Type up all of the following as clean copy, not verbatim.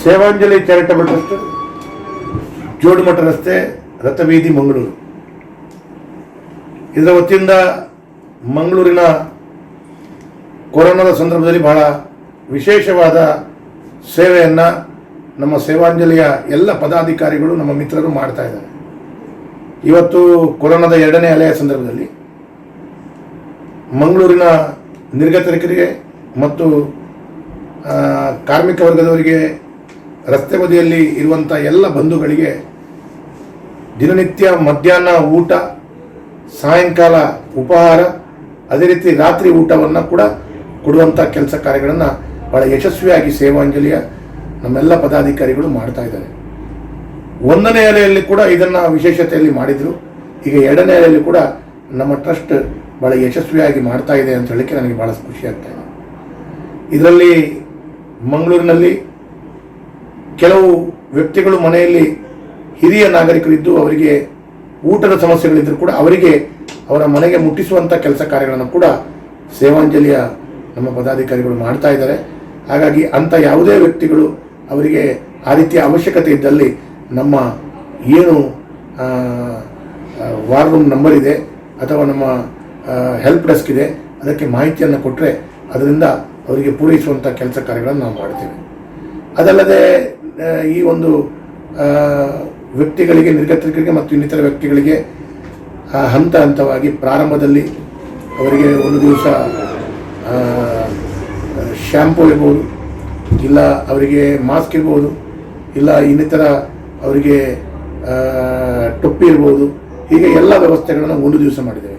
Sevanjali charitable trust, ಜೋಡುಮಠ ರಸ್ತೆ, ರಥಬೀದಿ, ಮಂಗಳೂರು. ಇದರ ವತಿಯಿಂದ ಮಂಗಳೂರಿನ ಕೊರೋನಾದ ಸಂದರ್ಭದಲ್ಲಿ ಬಹಳ ವಿಶೇಷವಾದ ಸೇವೆಯನ್ನು ನಮ್ಮ ಸೇವಾಂಜಲಿಯ ಎಲ್ಲ ಪದಾಧಿಕಾರಿಗಳು, ನಮ್ಮ ಮಿತ್ರರು ಮಾಡ್ತಾ ಇದ್ದಾರೆ. ಇವತ್ತು ಕೊರೋನಾದ 2ನೇ ಅಲೆಯ ಸಂದರ್ಭದಲ್ಲಿ ಮಂಗಳೂರಿನ ನಿರ್ಗತಿಕರಿಗೆ ಮತ್ತು ಕಾರ್ಮಿಕ ವರ್ಗದವರಿಗೆ, ರಸ್ತೆ ಬದಿಯಲ್ಲಿ ಇರುವಂಥ ಎಲ್ಲ ಬಂಧುಗಳಿಗೆ ದಿನನಿತ್ಯ ಮಧ್ಯಾಹ್ನ ಊಟ, ಸಾಯಂಕಾಲ ಉಪಹಾರ, ಅದೇ ರೀತಿ ರಾತ್ರಿ ಊಟವನ್ನು ಕೂಡ ಕೊಡುವಂಥ ಕೆಲಸ ಕಾರ್ಯಗಳನ್ನು ಬಹಳ ಯಶಸ್ವಿಯಾಗಿ ಸೇವಾಂಜಲಿಯ ನಮ್ಮೆಲ್ಲ ಪದಾಧಿಕಾರಿಗಳು ಮಾಡ್ತಾ ಇದ್ದಾರೆ. 1ನೇ ಅಲೆಯಲ್ಲಿ ಕೂಡ ಇದನ್ನು ವಿಶೇಷತೆಯಲ್ಲಿ ಮಾಡಿದರು. ಈಗ 2ನೇ ಅಲೆಯಲ್ಲಿ ಕೂಡ ನಮ್ಮ ಟ್ರಸ್ಟ್ ಭಾಳ ಯಶಸ್ವಿಯಾಗಿ ಮಾಡ್ತಾ ಇದೆ ಅಂತ ಹೇಳಲಿಕ್ಕೆ ನನಗೆ ಭಾಳ ಖುಷಿ ಆಗ್ತಾ ಇದೆ. ಇದರಲ್ಲಿ ಮಂಗಳೂರಿನಲ್ಲಿ ಕೆಲವು ವ್ಯಕ್ತಿಗಳು ಮನೆಯಲ್ಲಿ ಹಿರಿಯ ನಾಗರಿಕರಿದ್ದು ಅವರಿಗೆ ಊಟದ ಸಮಸ್ಯೆಗಳಿದ್ದರೂ ಕೂಡ ಅವರಿಗೆ ಅವರ ಮನೆಗೆ ಮುಟ್ಟಿಸುವಂಥ ಕೆಲಸ ಕಾರ್ಯಗಳನ್ನು ಕೂಡ ಸೇವಾಂಜಲಿಯ ನಮ್ಮ ಪದಾಧಿಕಾರಿಗಳು ಮಾಡ್ತಾ ಇದ್ದಾರೆ. ಹಾಗಾಗಿ ಅಂಥ ಯಾವುದೇ ವ್ಯಕ್ತಿಗಳು ಅವರಿಗೆ ಆ ರೀತಿಯ ಅವಶ್ಯಕತೆ ಇದ್ದಲ್ಲಿ ನಮ್ಮ ಏನು ವಾರ್ ರೂಮ್ ನಂಬರ್ ಇದೆ ಅಥವಾ ನಮ್ಮ ಹೆಲ್ಪ್ ಡೆಸ್ಕ್ ಇದೆ, ಅದಕ್ಕೆ ಮಾಹಿತಿಯನ್ನು ಕೊಟ್ಟರೆ ಅದರಿಂದ ಅವರಿಗೆ ಪೂರೈಸುವಂಥ ಕೆಲಸ ಕಾರ್ಯಗಳನ್ನು ನಾವು ಮಾಡ್ತೇವೆ. ಅದಲ್ಲದೆ ಈ ಒಂದು ವ್ಯಕ್ತಿಗಳಿಗೆ, ನಿರ್ಗತಿಕರಿಗೆ ಮತ್ತು ಇನ್ನಿತರ ವ್ಯಕ್ತಿಗಳಿಗೆ ಹಂತ ಹಂತವಾಗಿ ಪ್ರಾರಂಭದಲ್ಲಿ ಅವರಿಗೆ ಒಂದು ದಿವಸ ಶ್ಯಾಂಪೂ ಇರ್ಬೋದು, ಇಲ್ಲ ಅವರಿಗೆ ಮಾಸ್ಕ್ ಇರ್ಬೋದು, ಇಲ್ಲ ಇನ್ನಿತರ ಅವರಿಗೆ ಟೊಪ್ಪಿ ಇರ್ಬೋದು, ಹೀಗೆ ಎಲ್ಲ ವ್ಯವಸ್ಥೆಗಳನ್ನು ಒಂದು ದಿವಸ ಮಾಡಿದ್ದೇವೆ.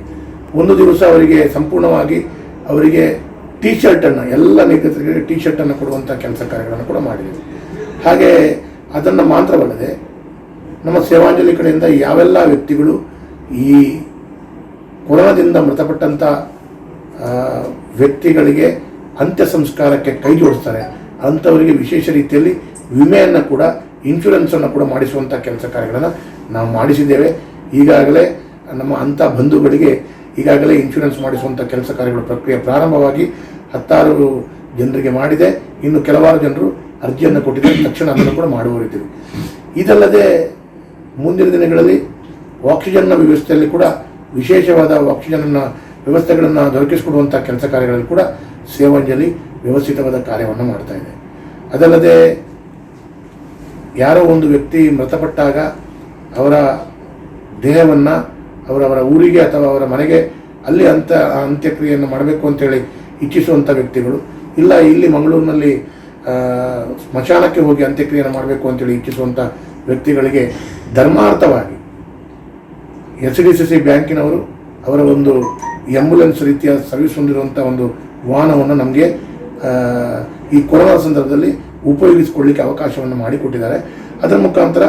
ಒಂದು ದಿವಸ ಅವರಿಗೆ ಸಂಪೂರ್ಣವಾಗಿ ಅವರಿಗೆ ಟೀ ಶರ್ಟನ್ನು, ಎಲ್ಲ ನಿರ್ಗತಿಕರಿಗೆ ಟೀ ಶರ್ಟನ್ನು ಕೊಡುವಂಥ ಕೆಲಸ ಕಾರ್ಯಗಳನ್ನು ಕೂಡ ಮಾಡಿದ್ದೇವೆ. ಹಾಗೆ ಅದನ್ನು ಮಾತ್ರವಲ್ಲದೆ ನಮ್ಮ ಸೇವಾಂಜಲಿ ಕಡೆಯಿಂದ ಯಾವೆಲ್ಲ ವ್ಯಕ್ತಿಗಳು ಈ ಕೊರೋನಾದಿಂದ ಮೃತಪಟ್ಟಂಥ ವ್ಯಕ್ತಿಗಳಿಗೆ ಅಂತ್ಯ ಸಂಸ್ಕಾರಕ್ಕೆ ಕೈ ಜೋಡಿಸ್ತಾರೆ ಅಂಥವರಿಗೆ ವಿಶೇಷ ರೀತಿಯಲ್ಲಿ ವಿಮೆಯನ್ನು ಕೂಡ, ಇನ್ಶೂರೆನ್ಸನ್ನು ಕೂಡ ಮಾಡಿಸುವಂಥ ಕೆಲಸ ಕಾರ್ಯಗಳನ್ನು ನಾವು ಮಾಡಿಸಿದ್ದೇವೆ. ಈಗಾಗಲೇ ನಮ್ಮ ಅಂಥ ಬಂಧುಗಳಿಗೆ ಈಗಾಗಲೇ ಇನ್ಶೂರೆನ್ಸ್ ಮಾಡಿಸುವಂಥ ಕೆಲಸ ಕಾರ್ಯಗಳ ಪ್ರಕ್ರಿಯೆ ಪ್ರಾರಂಭವಾಗಿ 16 ಜನರಿಗೆ ಮಾಡಿದೆ. ಇನ್ನು ಕೆಲವಾರು ಜನರು ಅರ್ಜಿಯನ್ನು ಕೊಟ್ಟಿದ್ದಾರೆ, ತಕ್ಷಣ ಅದನ್ನು ಕೂಡ ಮಾಡುವರಿದ್ದೀವಿ. ಇದಲ್ಲದೆ ಮುಂದಿನ ದಿನಗಳಲ್ಲಿ ಆಕ್ಸಿಜನ್ನ ವ್ಯವಸ್ಥೆಯಲ್ಲಿ ಕೂಡ ವಿಶೇಷವಾದ ಆಕ್ಸಿಜನ್ನ ವ್ಯವಸ್ಥೆಗಳನ್ನು ದೊರಕಿಸಿಕೊಡುವಂಥ ಕೆಲಸ ಕಾರ್ಯಗಳಲ್ಲಿ ಕೂಡ ಸೇವಾಂಜಲಿ ವ್ಯವಸ್ಥಿತವಾದ ಕಾರ್ಯವನ್ನು ಮಾಡ್ತಾ ಇದೆ. ಅದಲ್ಲದೆ ಯಾರೋ ಒಂದು ವ್ಯಕ್ತಿ ಮೃತಪಟ್ಟಾಗ ಅವರ ದೇಹವನ್ನು ಅವರವರ ಊರಿಗೆ ಅಥವಾ ಅವರ ಮನೆಗೆ ಅಲ್ಲಿ ಅಂತ್ಯಕ್ರಿಯೆಯನ್ನು ಮಾಡಬೇಕು ಅಂತೇಳಿ ಇಚ್ಛಿಸುವಂಥ ವ್ಯಕ್ತಿಗಳು, ಇಲ್ಲ ಇಲ್ಲಿ ಮಂಗಳೂರಿನಲ್ಲಿ ಸ್ಮಶಾನಕ್ಕೆ ಹೋಗಿ ಅಂತ್ಯಕ್ರಿಯೆಯನ್ನು ಮಾಡಬೇಕು ಅಂತೇಳಿ ಇಚ್ಛಿಸುವಂಥ ವ್ಯಕ್ತಿಗಳಿಗೆ ಧರ್ಮಾರ್ಥವಾಗಿ SDCC ಬ್ಯಾಂಕಿನವರು ಅವರ ಒಂದು ಆಂಬ್ಯುಲೆನ್ಸ್ ರೀತಿಯ ಸರ್ವಿಸ್ ಹೊಂದಿರುವಂಥ ಒಂದು ವಾಹನವನ್ನು ನಮಗೆ ಈ ಕೊರೋನಾ ಸಂದರ್ಭದಲ್ಲಿ ಉಪಯೋಗಿಸಿಕೊಳ್ಳಲಿಕ್ಕೆ ಅವಕಾಶವನ್ನು ಮಾಡಿಕೊಟ್ಟಿದ್ದಾರೆ. ಅದರ ಮುಖಾಂತರ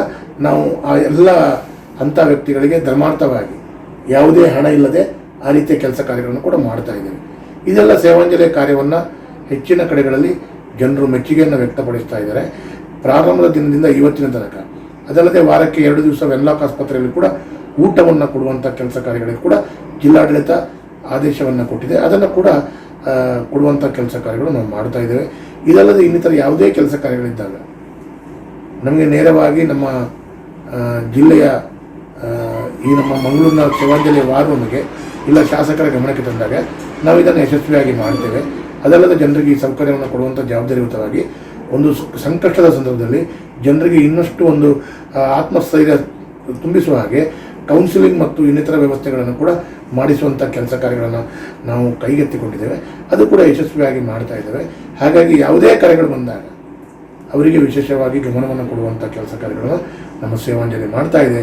ನಾವು ಆ ಎಲ್ಲ ಅಂಥ ವ್ಯಕ್ತಿಗಳಿಗೆ ಧರ್ಮಾರ್ಥವಾಗಿ ಯಾವುದೇ ಹಣ ಇಲ್ಲದೆ ಆ ರೀತಿಯ ಕೆಲಸ ಕಾರ್ಯಗಳನ್ನು ಕೂಡ ಮಾಡ್ತಾ ಇದ್ದೇವೆ. ಇದೆಲ್ಲ ಸೇವಾಂಜಲಿಯ ಕಾರ್ಯವನ್ನು ಹೆಚ್ಚಿನ ಕಡೆಗಳಲ್ಲಿ ಜನರು ಮೆಚ್ಚುಗೆಯನ್ನು ವ್ಯಕ್ತಪಡಿಸ್ತಾ ಇದ್ದಾರೆ ಪ್ರಾರಂಭದ ದಿನದಿಂದ ಇವತ್ತಿನ ತನಕ. ಅದಲ್ಲದೆ ವಾರಕ್ಕೆ 2 ದಿವಸ ವೆನ್ಲಾಕ್ ಆಸ್ಪತ್ರೆಯಲ್ಲಿ ಕೂಡ ಊಟವನ್ನು ಕೊಡುವಂಥ ಕೆಲಸ ಕಾರ್ಯಗಳಿಗೆ ಕೂಡ ಜಿಲ್ಲಾಡಳಿತ ಆದೇಶವನ್ನು ಕೊಟ್ಟಿದೆ. ಅದನ್ನು ಕೂಡ ಕೊಡುವಂಥ ಕೆಲಸ ಕಾರ್ಯಗಳು ನಾವು ಮಾಡ್ತಾ ಇದ್ದೇವೆ. ಇದಲ್ಲದೆ ಇನ್ನಿತರ ಯಾವುದೇ ಕೆಲಸ ಕಾರ್ಯಗಳಿದ್ದಾಗ ನಮಗೆ ನೇರವಾಗಿ ನಮ್ಮ ಜಿಲ್ಲೆಯ ಈ ನಮ್ಮ ಮಂಗಳೂರಿನ ಸೇವಾಂಜಲಿಯ ವಾರ್ ರೂಮ್ಗೆ ಇಲ್ಲ ಶಾಸಕರ ಗಮನಕ್ಕೆ ತಂದಾಗ ನಾವು ಇದನ್ನು ಯಶಸ್ವಿಯಾಗಿ ಮಾಡ್ತೇವೆ. ಅದಲ್ಲದೆ ಜನರಿಗೆ ಈ ಸೌಕರ್ಯವನ್ನು ಕೊಡುವಂಥ ಜವಾಬ್ದಾರಿಯುತವಾಗಿ ಒಂದು ಸಂಕಷ್ಟದ ಸಂದರ್ಭದಲ್ಲಿ ಜನರಿಗೆ ಇನ್ನಷ್ಟು ಒಂದು ಆತ್ಮಸ್ಥೈರ್ಯ ತುಂಬಿಸುವ ಹಾಗೆ ಕೌನ್ಸಿಲಿಂಗ್ ಮತ್ತು ಇನ್ನಿತರ ವ್ಯವಸ್ಥೆಗಳನ್ನು ಕೂಡ ಮಾಡಿಸುವಂಥ ಕೆಲಸ ಕಾರ್ಯಗಳನ್ನು ನಾವು ಕೈಗೆತ್ತಿಕೊಂಡಿದ್ದೇವೆ. ಅದು ಕೂಡ ಯಶಸ್ವಿಯಾಗಿ ಮಾಡ್ತಾ ಇದ್ದೇವೆ. ಹಾಗಾಗಿ ಯಾವುದೇ ಕಾರ್ಯಗಳು ಬಂದಾಗ ಅವರಿಗೆ ವಿಶೇಷವಾಗಿ ಗಮನವನ್ನು ಕೊಡುವಂಥ ಕೆಲಸ ಕಾರ್ಯಗಳನ್ನು ನಮ್ಮ ಸೇವಾಂಜಲಿ ಮಾಡ್ತಾ ಇದೆ.